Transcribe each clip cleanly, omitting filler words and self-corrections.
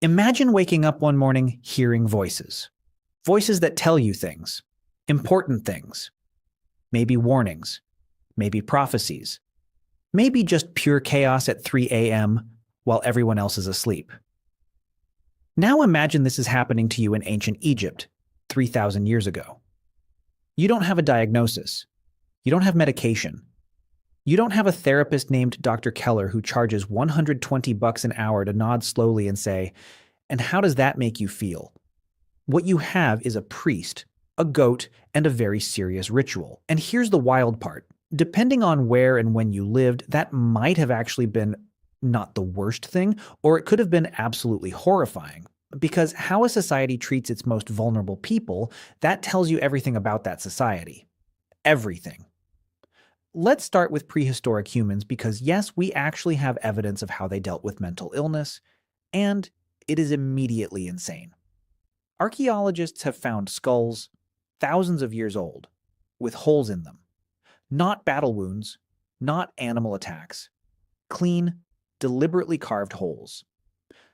Imagine waking up one morning hearing voices. Voices that tell you things, important things, maybe warnings, maybe prophecies, maybe just pure chaos at 3 a.m. while everyone else is asleep. Now imagine this is happening to you in ancient Egypt, 3,000 years ago. You don't have a diagnosis. You don't have medication. You don't have a therapist named Dr. Keller who charges $120 an hour to nod slowly and say, "And how does that make you feel?" What you have is a priest, a goat, and a very serious ritual. And here's the wild part. Depending on where and when you lived, that might have actually been not the worst thing, or it could have been absolutely horrifying. Because how a society treats its most vulnerable people, that tells you everything about that society. Everything. Let's start with prehistoric humans because, yes, we actually have evidence of how they dealt with mental illness, and it is immediately insane. Archaeologists have found skulls thousands of years old with holes in them. Not battle wounds, not animal attacks. Clean, deliberately carved holes.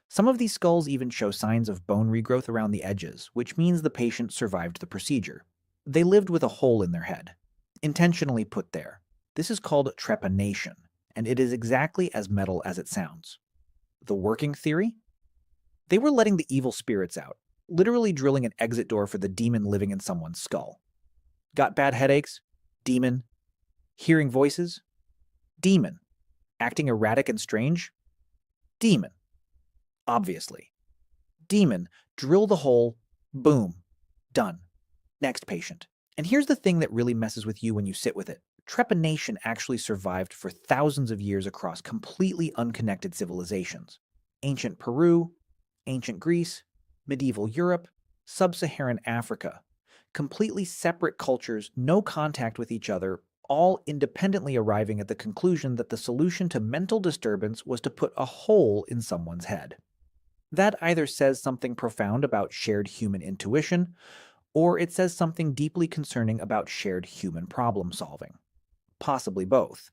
Some of these skulls even show signs of bone regrowth around the edges, which means the patient survived the procedure. They lived with a hole in their head, intentionally put there. This is called trepanation, and it is exactly as metal as it sounds. The working theory? They were letting the evil spirits out, literally drilling an exit door for the demon living in someone's skull. Got bad headaches? Demon. Hearing voices? Demon. Acting erratic and strange? Demon. Obviously. Demon. Drill the hole. Boom. Done. Next patient. And here's the thing that really messes with you when you sit with it. Trepanation actually survived for thousands of years across completely unconnected civilizations. Ancient Peru, ancient Greece, medieval Europe, sub-Saharan Africa. Completely separate cultures, no contact with each other, all independently arriving at the conclusion that the solution to mental disturbance was to put a hole in someone's head. That either says something profound about shared human intuition, or it says something deeply concerning about shared human problem solving. Possibly both.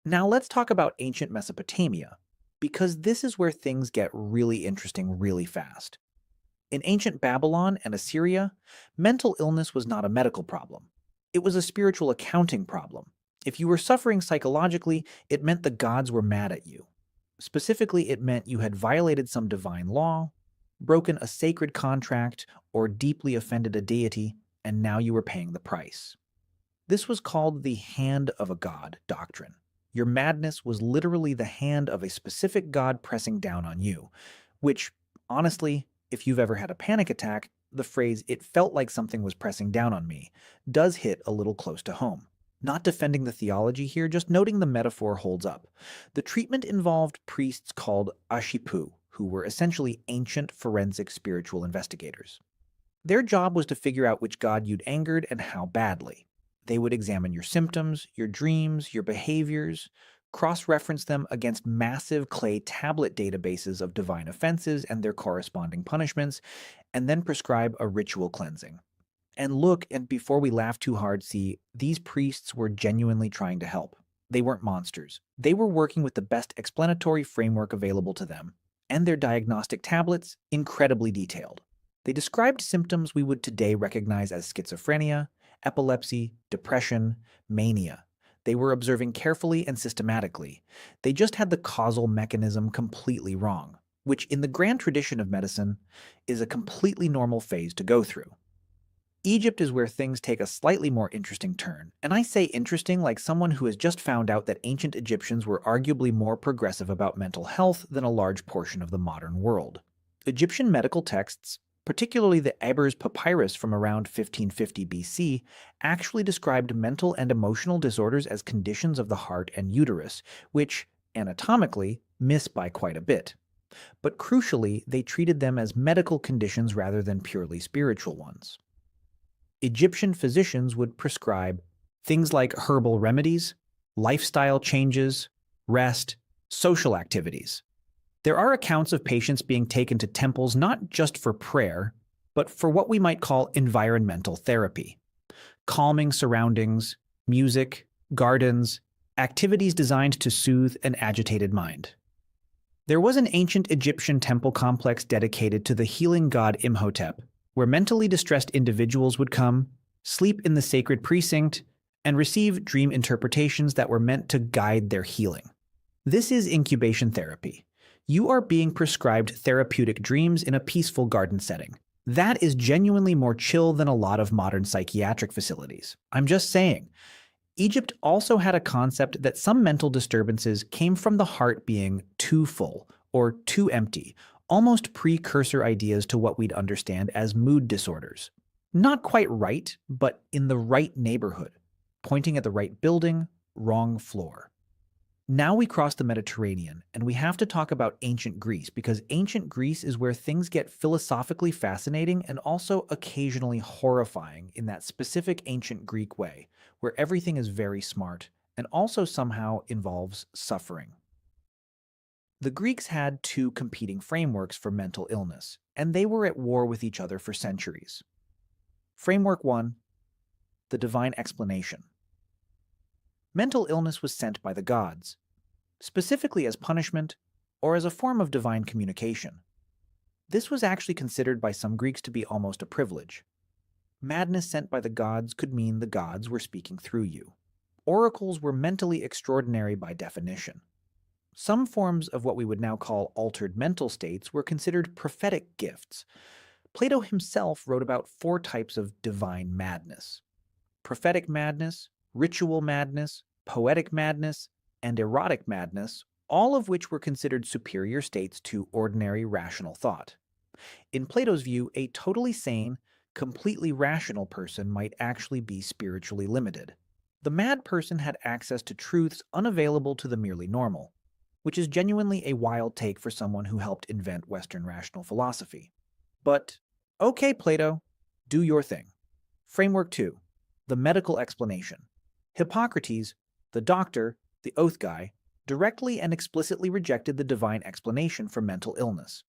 Now let's talk about ancient Mesopotamia, because this is where things get really interesting really fast. In ancient Babylon and Assyria, mental illness was not a medical problem. It was a spiritual accounting problem. If you were suffering psychologically, it meant the gods were mad at you. Specifically, it meant you had violated some divine law, broken a sacred contract, or deeply offended a deity, and now you were paying the price. This was called the hand of a god doctrine. Your madness was literally the hand of a specific god pressing down on you, which, honestly, if you've ever had a panic attack, the phrase, "it felt like something was pressing down on me," does hit a little close to home. Not defending the theology here, just noting the metaphor holds up. The treatment involved priests called Ashipu, who were essentially ancient forensic spiritual investigators. Their job was to figure out which god you'd angered and how badly. They would examine your symptoms, your dreams, your behaviors, cross-reference them against massive clay tablet databases of divine offenses and their corresponding punishments, and then prescribe a ritual cleansing. And look, and before we laugh too hard, see, these priests were genuinely trying to help. They weren't monsters. They were working with the best explanatory framework available to them, and their diagnostic tablets, incredibly detailed. They described symptoms we would today recognize as schizophrenia, epilepsy, depression, mania. They were observing carefully and systematically. They just had the causal mechanism completely wrong, which in the grand tradition of medicine is a completely normal phase to go through. Egypt is where things take a slightly more interesting turn, and I say interesting like someone who has just found out that ancient Egyptians were arguably more progressive about mental health than a large portion of the modern world. Egyptian medical texts, particularly the Ebers Papyrus from around 1550 BC, actually described mental and emotional disorders as conditions of the heart and uterus, which, anatomically, miss by quite a bit. But crucially, they treated them as medical conditions rather than purely spiritual ones. Egyptian physicians would prescribe things like herbal remedies, lifestyle changes, rest, social activities. There are accounts of patients being taken to temples not just for prayer, but for what we might call environmental therapy. Calming surroundings, music, gardens, activities designed to soothe an agitated mind. There was an ancient Egyptian temple complex dedicated to the healing god Imhotep, where mentally distressed individuals would come, sleep in the sacred precinct, and receive dream interpretations that were meant to guide their healing. This is incubation therapy. You are being prescribed therapeutic dreams in a peaceful garden setting. That is genuinely more chill than a lot of modern psychiatric facilities. I'm just saying. Egypt also had a concept that some mental disturbances came from the heart being too full or too empty, almost precursor ideas to what we'd understand as mood disorders. Not quite right, but in the right neighborhood, pointing at the right building, wrong floor. Now we cross the Mediterranean, and we have to talk about ancient Greece, because ancient Greece is where things get philosophically fascinating and also occasionally horrifying in that specific ancient Greek way, where everything is very smart and also somehow involves suffering. The Greeks had two competing frameworks for mental illness, and they were at war with each other for centuries. Framework 1: the divine explanation. Mental illness was sent by the gods, specifically as punishment or as a form of divine communication. This was actually considered by some Greeks to be almost a privilege. Madness sent by the gods could mean the gods were speaking through you. Oracles were mentally extraordinary by definition. Some forms of what we would now call altered mental states were considered prophetic gifts. Plato himself wrote about 4 types of divine madness: prophetic madness, ritual madness, poetic madness, and erotic madness, all of which were considered superior states to ordinary rational thought. In Plato's view, a totally sane, completely rational person might actually be spiritually limited. The mad person had access to truths unavailable to the merely normal, which is genuinely a wild take for someone who helped invent Western rational philosophy. But, okay, Plato, do your thing. Framework 2: the medical explanation. Hippocrates, the doctor, the oath guy, directly and explicitly rejected the divine explanation for mental illness.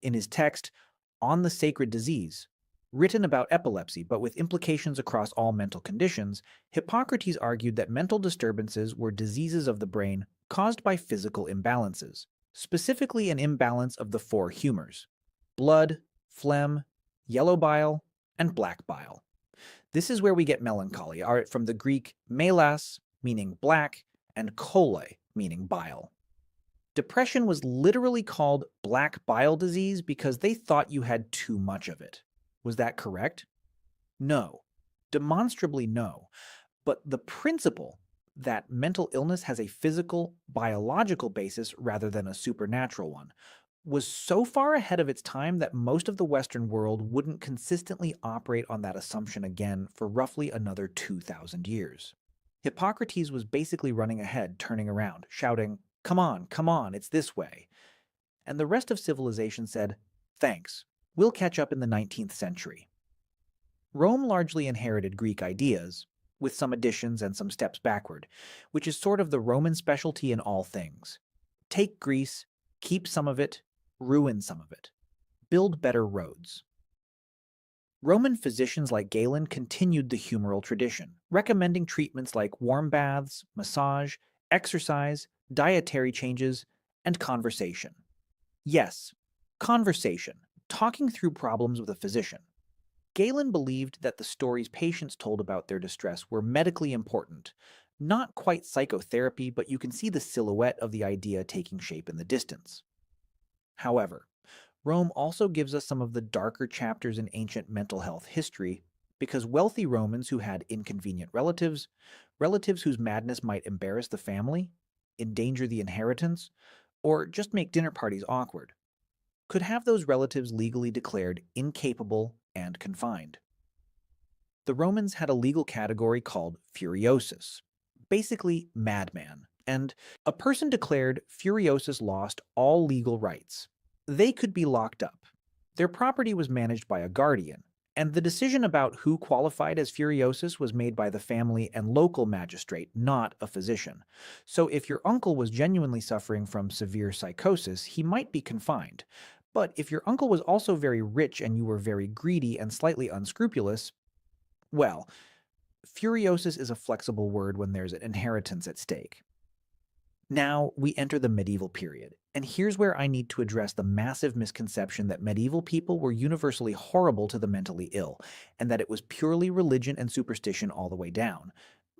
In his text, On the Sacred Disease, written about epilepsy but with implications across all mental conditions, Hippocrates argued that mental disturbances were diseases of the brain caused by physical imbalances, specifically an imbalance of the 4 humors: blood, phlegm, yellow bile, and black bile. This is where we get melancholy, from the Greek melas, meaning black, and chole, meaning bile. Depression was literally called black bile disease because they thought you had too much of it. Was that correct? No. Demonstrably no. But the principle that mental illness has a physical, biological basis rather than a supernatural one was so far ahead of its time that most of the Western world wouldn't consistently operate on that assumption again for roughly another 2,000 years. Hippocrates was basically running ahead, turning around, shouting, come on, it's this way." And the rest of civilization said, "Thanks, we'll catch up in the 19th century." Rome largely inherited Greek ideas, with some additions and some steps backward, which is sort of the Roman specialty in all things. Take Greece, keep some of it, ruin some of it. Build better roads. Roman physicians like Galen continued the humoral tradition, recommending treatments like warm baths, massage, exercise, dietary changes, and conversation. Yes, conversation, talking through problems with a physician. Galen believed that the stories patients told about their distress were medically important, not quite psychotherapy, but you can see the silhouette of the idea taking shape in the distance. However, Rome also gives us some of the darker chapters in ancient mental health history, because wealthy Romans who had inconvenient relatives, relatives whose madness might embarrass the family, endanger the inheritance, or just make dinner parties awkward, could have those relatives legally declared incapable and confined. The Romans had a legal category called furiosus, basically madman, and a person declared furiosus lost all legal rights. They could be locked up. Their property was managed by a guardian, and the decision about who qualified as furiosus was made by the family and local magistrate, not a physician. So if your uncle was genuinely suffering from severe psychosis, he might be confined. But if your uncle was also very rich and you were very greedy and slightly unscrupulous, well, furiosus is a flexible word when there's an inheritance at stake. Now we enter the medieval period, And here's where I need to address the massive misconception that medieval people were universally horrible to the mentally ill, and that it was purely religion and superstition all the way down.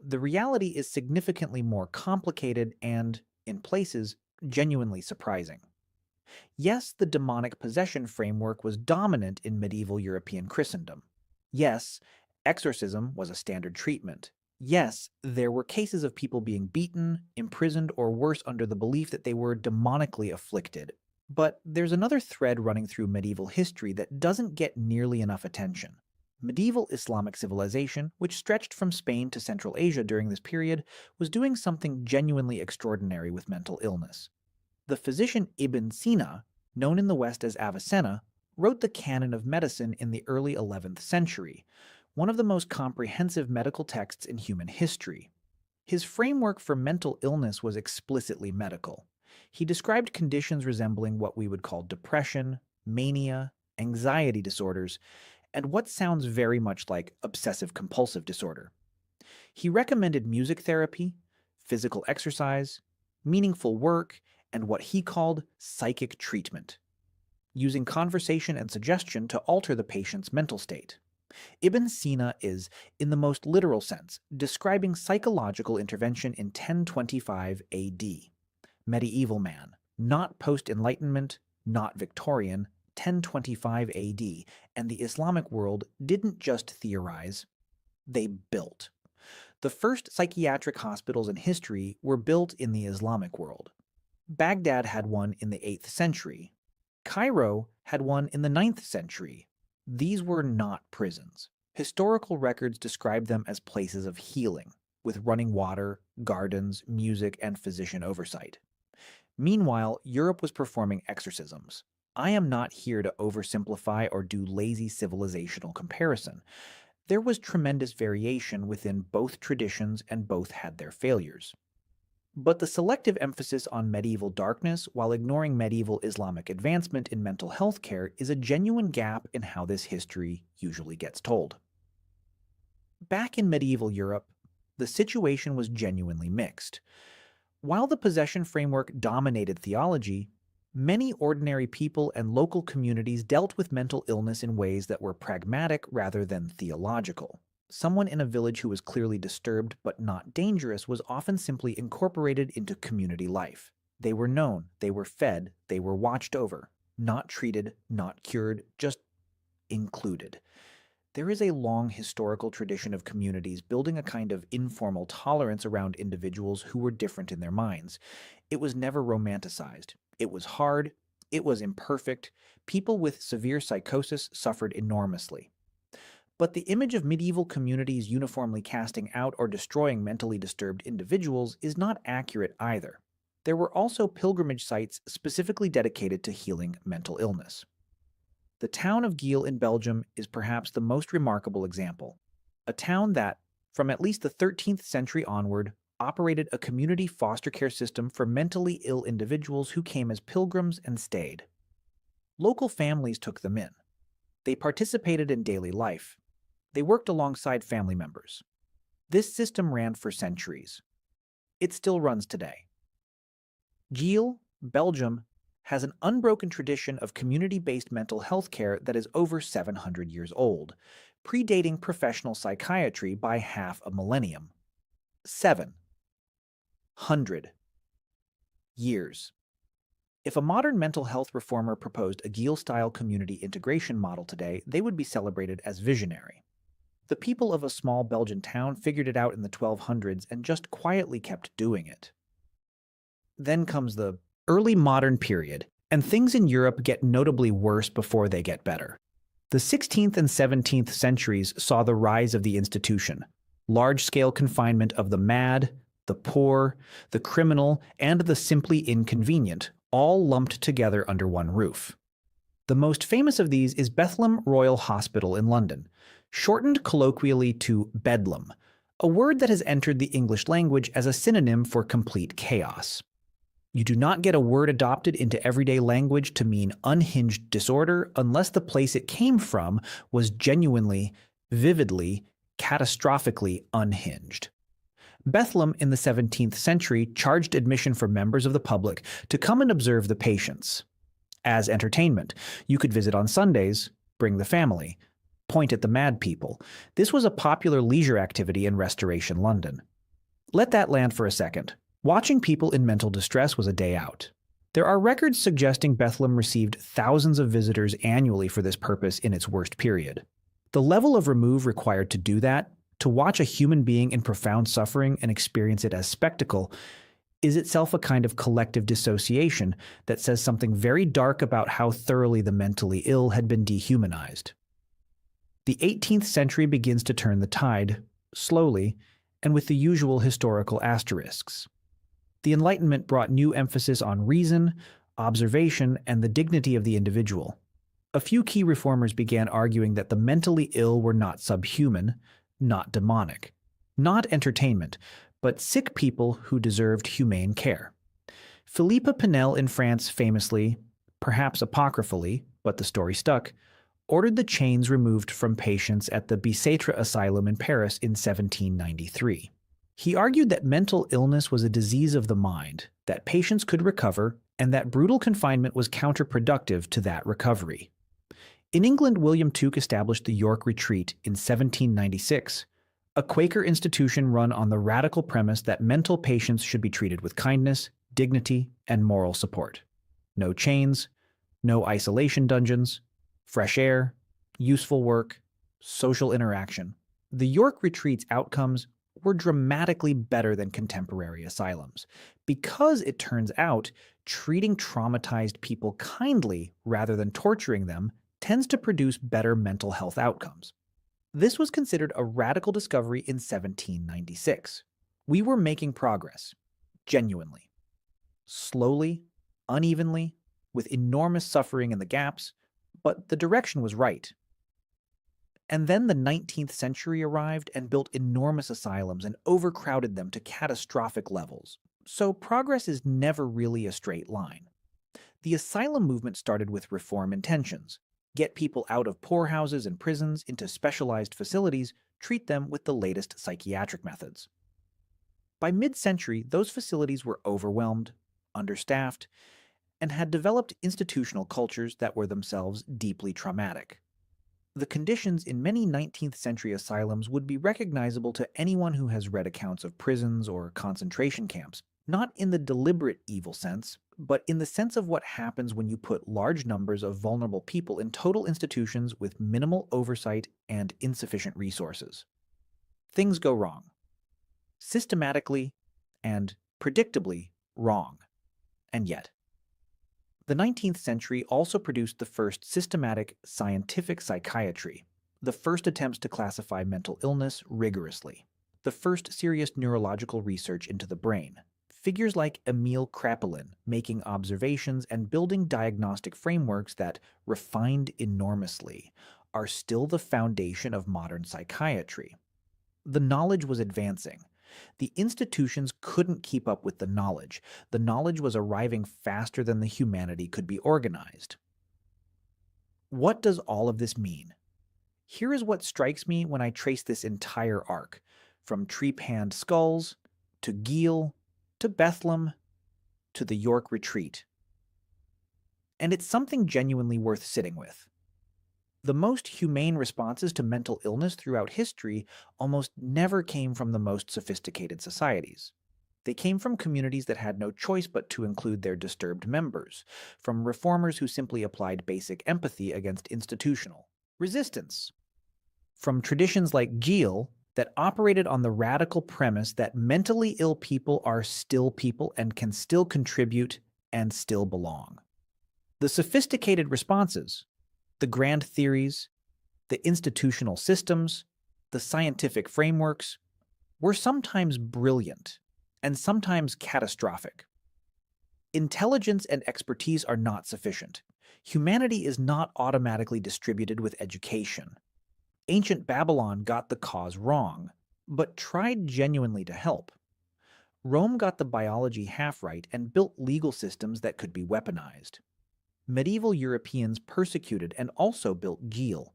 The reality is significantly more complicated and, in places, genuinely surprising. Yes, the demonic possession framework was dominant in medieval European Christendom. Yes, exorcism was a standard treatment. Yes, there were cases of people being beaten, imprisoned, or worse under the belief that they were demonically afflicted. But there's another thread running through medieval history that doesn't get nearly enough attention. Medieval Islamic civilization, which stretched from Spain to Central Asia during this period, was doing something genuinely extraordinary with mental illness. The physician Ibn Sina, known in the West as Avicenna, wrote the Canon of Medicine in the early 11th century, one of the most comprehensive medical texts in human history. His framework for mental illness was explicitly medical. He described conditions resembling what we would call depression, mania, anxiety disorders, and what sounds very much like obsessive-compulsive disorder. He recommended music therapy, physical exercise, meaningful work, and what he called psychic treatment, using conversation and suggestion to alter the patient's mental state. Ibn Sina is, in the most literal sense, describing psychological intervention in 1025 AD. Medieval man, not post-Enlightenment, not Victorian, 1025 AD, and the Islamic world didn't just theorize, they built. The first psychiatric hospitals in history were built in the Islamic world. Baghdad had one in the 8th century. Cairo had one in the 9th century. These were not prisons. Historical records describe them as places of healing, with running water, gardens, music, and physician oversight. Meanwhile, Europe was performing exorcisms. I am not here to oversimplify or do lazy civilizational comparison. There was tremendous variation within both traditions, and both had their failures. But the selective emphasis on medieval darkness while ignoring medieval Islamic advancement in mental health care is a genuine gap in how this history usually gets told. Back in medieval Europe, the situation was genuinely mixed. While the possession framework dominated theology, many ordinary people and local communities dealt with mental illness in ways that were pragmatic rather than theological. Someone in a village who was clearly disturbed but not dangerous was often simply incorporated into community life. They were known, they were fed, they were watched over, not treated, not cured, just included. There is a long historical tradition of communities building a kind of informal tolerance around individuals who were different in their minds. It was never romanticized. It was hard. It was imperfect. People with severe psychosis suffered enormously. But the image of medieval communities uniformly casting out or destroying mentally disturbed individuals is not accurate either. There were also pilgrimage sites specifically dedicated to healing mental illness. The town of Geel in Belgium is perhaps the most remarkable example, a town that, from at least the 13th century onward, operated a community foster care system for mentally ill individuals who came as pilgrims and stayed. Local families took them in. They participated in daily life. They worked alongside family members. This system ran for centuries. It still runs today. Geel, Belgium, has an unbroken tradition of community-based mental health care that is over 700 years old, predating professional psychiatry by half a millennium. 700 years. If a modern mental health reformer proposed a Geel-style community integration model today, they would be celebrated as visionary. The people of a small Belgian town figured it out in the 1200s and just quietly kept doing it. Then comes the early modern period, and things in Europe get notably worse before they get better. The 16th and 17th centuries saw the rise of the institution, large-scale confinement of the mad, the poor, the criminal, and the simply inconvenient, all lumped together under one roof. The most famous of these is Bethlem Royal Hospital in London, shortened colloquially to Bedlam, a word that has entered the English language as a synonym for complete chaos. You do not get a word adopted into everyday language to mean unhinged disorder unless the place it came from was genuinely, vividly, catastrophically unhinged. Bethlehem in the 17th century charged admission for members of the public to come and observe the patients. As entertainment, you could visit on Sundays, bring the family, point at the mad people. This was a popular leisure activity in Restoration London. Let that land for a second. Watching people in mental distress was a day out. There are records suggesting Bethlehem received thousands of visitors annually for this purpose in its worst period. The level of remove required to do that, to watch a human being in profound suffering and experience it as spectacle, is itself a kind of collective dissociation that says something very dark about how thoroughly the mentally ill had been dehumanized. The 18th century begins to turn the tide, slowly, and with the usual historical asterisks. The Enlightenment brought new emphasis on reason, observation, and the dignity of the individual. A few key reformers began arguing that the mentally ill were not subhuman, not demonic, not entertainment, but sick people who deserved humane care. Philippe Pinel in France famously, perhaps apocryphally, but the story stuck, ordered the chains removed from patients at the Bicêtre Asylum in Paris in 1793. He argued that mental illness was a disease of the mind, that patients could recover, and that brutal confinement was counterproductive to that recovery. In England, William Tuke established the York Retreat in 1796, a Quaker institution run on the radical premise that mental patients should be treated with kindness, dignity, and moral support. No chains, no isolation dungeons, fresh air, useful work, social interaction. The York Retreat's outcomes were dramatically better than contemporary asylums, because it turns out treating traumatized people kindly rather than torturing them tends to produce better mental health outcomes. This was considered a radical discovery in 1796. We were making progress, genuinely. Slowly, unevenly, with enormous suffering in the gaps, but the direction was right. And then the 19th century arrived and built enormous asylums and overcrowded them to catastrophic levels. So progress is never really a straight line. The asylum movement started with reform intentions. Get people out of poorhouses and prisons into specialized facilities, treat them with the latest psychiatric methods. By mid-century, those facilities were overwhelmed, understaffed, and had developed institutional cultures that were themselves deeply traumatic. The conditions in many 19th century asylums would be recognizable to anyone who has read accounts of prisons or concentration camps, not in the deliberate evil sense, but in the sense of what happens when you put large numbers of vulnerable people in total institutions with minimal oversight and insufficient resources. Things go wrong. Systematically and predictably wrong. And yet, the 19th century also produced the first systematic scientific psychiatry, the first attempts to classify mental illness rigorously, the first serious neurological research into the brain. Figures like Emil Kraepelin making observations and building diagnostic frameworks that, refined enormously, are still the foundation of modern psychiatry. The knowledge was advancing. The institutions couldn't keep up with the knowledge. The knowledge was arriving faster than the humanity could be organized. What does all of this mean? Here is what strikes me when I trace this entire arc, from Trephand skulls, to Geel, to Bethlehem, to the York Retreat. And it's something genuinely worth sitting with. The most humane responses to mental illness throughout history almost never came from the most sophisticated societies. They came from communities that had no choice but to include their disturbed members, from reformers who simply applied basic empathy against institutional resistance, from traditions like Geel that operated on the radical premise that mentally ill people are still people and can still contribute and still belong. The sophisticated responses, the grand theories, the institutional systems, the scientific frameworks, were sometimes brilliant and sometimes catastrophic. Intelligence and expertise are not sufficient. Humanity is not automatically distributed with education. Ancient Babylon got the cause wrong, but tried genuinely to help. Rome got the biology half right and built legal systems that could be weaponized. Medieval Europeans persecuted and also built Geel.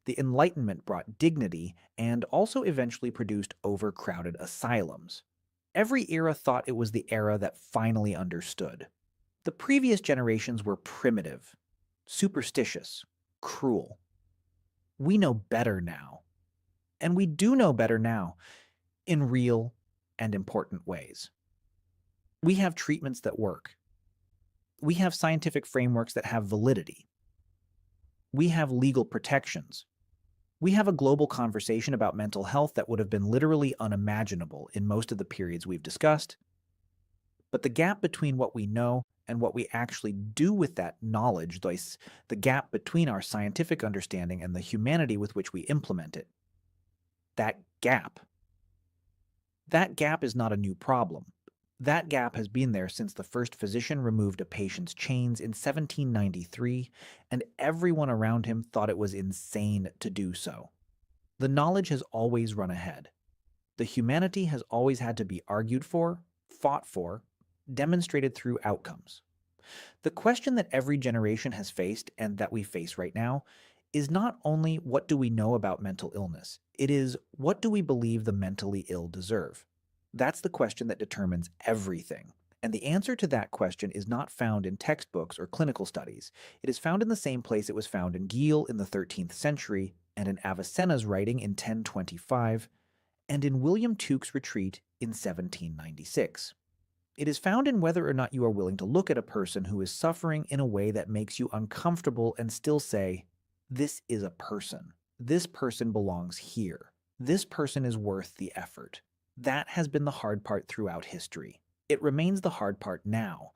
The Enlightenment brought dignity and also eventually produced overcrowded asylums. Every era thought it was the era that finally understood. The previous generations were primitive, superstitious, cruel. We know better now. And we do know better now in real and important ways. We have treatments that work. We have scientific frameworks that have validity. We have legal protections. We have a global conversation about mental health that would have been literally unimaginable in most of the periods we've discussed. But the gap between what we know and what we actually do with that knowledge, the gap between our scientific understanding and the humanity with which we implement it, that gap is not a new problem. That gap has been there since the first physician removed a patient's chains in 1793, and everyone around him thought it was insane to do so. The knowledge has always run ahead. The humanity has always had to be argued for, fought for, demonstrated through outcomes. The question that every generation has faced and that we face right now is not only what do we know about mental illness, it is what do we believe the mentally ill deserve? That's the question that determines everything. And the answer to that question is not found in textbooks or clinical studies. It is found in the same place it was found in Geel in the 13th century, and in Avicenna's writing in 1025, and in William Tuke's retreat in 1796. It is found in whether or not you are willing to look at a person who is suffering in a way that makes you uncomfortable and still say, this is a person. This person belongs here. This person is worth the effort. That has been the hard part throughout history. It remains the hard part now,